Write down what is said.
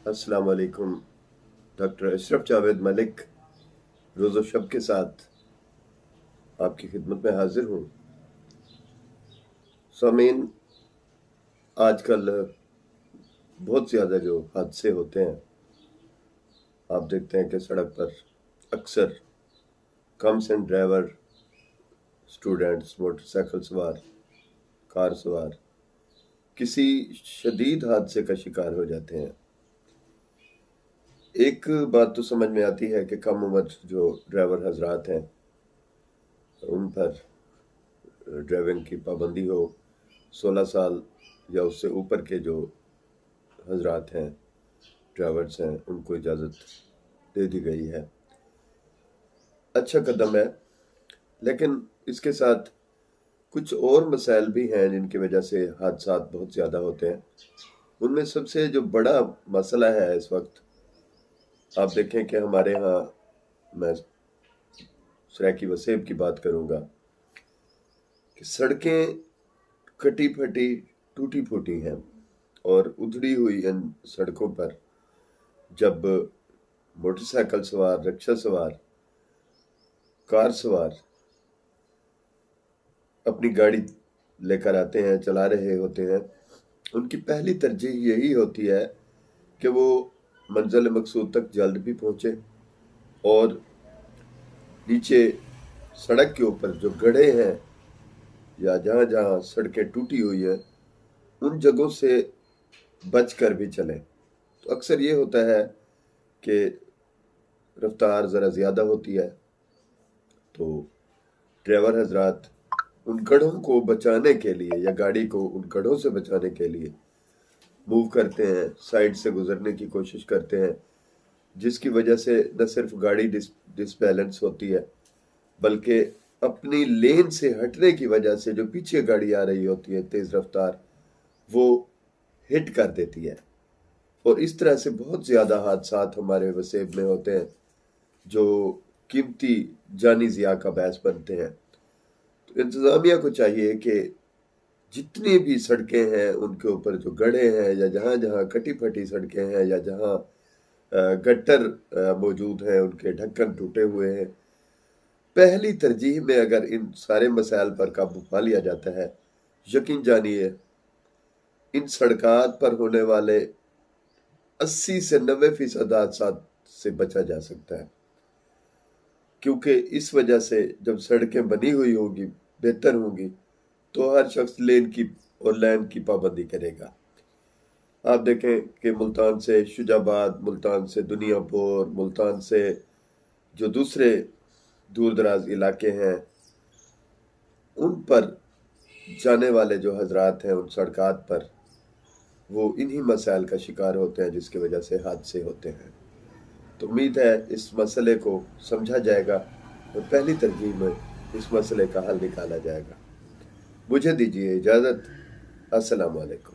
अस्सलाम वालेकुम। डॉक्टर अशरफ जावेद मलिक रोज़ो शब के साथ आपकी खिदमत में हाजिर हूँ। सामीन, आजकल बहुत ज़्यादा जो हादसे होते हैं, आप देखते हैं कि सड़क पर अक्सर कमसिन ड्राइवर, स्टूडेंट्स, मोटरसाइकिल सवार, कार सवार किसी शदीद हादसे का शिकार हो जाते हैं। एक बात तो समझ में आती है कि कम उम्र जो ड्राइवर हजरात हैं उन पर ड्राइविंग की पाबंदी हो, 16 साल या उससे ऊपर के जो हजरात हैं, ड्राइवर्स हैं, उनको इजाज़त दे दी गई है। अच्छा कदम है, लेकिन इसके साथ कुछ और मसाइल भी हैं जिनकी वजह से हादसात बहुत ज़्यादा होते हैं। उनमें सबसे जो बड़ा मसला है इस वक्त, आप देखें कि हमारे यहाँ, मैं सराकी वसेब की बात करूँगा, कि सड़कें कटी फटी, टूटी फूटी हैं, और उधड़ी हुई इन सड़कों पर जब मोटरसाइकिल सवार, रिक्शा सवार, कार सवार अपनी गाड़ी लेकर आते हैं, चला रहे होते हैं, उनकी पहली तरजीह यही होती है कि वो मंजिल मकसूद तक जल्द भी पहुंचे और नीचे सड़क के ऊपर जो गड्ढे हैं या जहाँ जहाँ सड़कें टूटी हुई हैं उन जगहों से बच कर भी चलें। तो अक्सर ये होता है कि रफ्तार ज़रा ज़्यादा होती है, तो ड्राइवर हजरात उन गड्ढों को बचाने के लिए या गाड़ी को उन गड्ढों से बचाने के लिए मूव करते हैं, साइड से गुजरने की कोशिश करते हैं, जिसकी वजह से न सिर्फ गाड़ी डिसबैलेंस होती है, बल्कि अपनी लेन से हटने की वजह से जो पीछे गाड़ी आ रही होती है तेज़ रफ्तार, वो हिट कर देती है। और इस तरह से बहुत ज़्यादा हादसात हमारे वसेब में होते हैं जो कीमती जानी ज़िया का बायस बनते हैं। तो इंतज़ामिया को चाहिए कि जितनी भी सड़कें हैं उनके ऊपर जो गड्ढे हैं या जहाँ जहाँ कटी फटी सड़कें हैं या जहाँ गट्टर मौजूद हैं, उनके ढक्कन टूटे हुए हैं, पहली तरजीह में अगर इन सारे मसाइल पर काबू पा लिया जाता है, यकीन जानिए इन सड़कात पर होने वाले 80 से 90% हादसा से बचा जा सकता है। क्योंकि इस वजह से जब सड़कें बनी हुई होगी, बेहतर होंगी, तो हर शख्स लेन की और लाइन की पाबंदी करेगा। आप देखें कि मुल्तान से शुजाबाद, मुल्तान से दुनियापुर, मुल्तान से जो दूसरे दूर दराज इलाके हैं, उन पर जाने वाले जो हजरात हैं उन सड़कात पर, वो इन्हीं मसाइल का शिकार होते हैं जिसकी वजह से हादसे होते हैं। तो उम्मीद है इस मसले को समझा जाएगा और पहली तरजीह में इस मसले का हल निकाला जाएगा। मुझे दीजिए इजाज़त। अस्सलाम वालेकुम।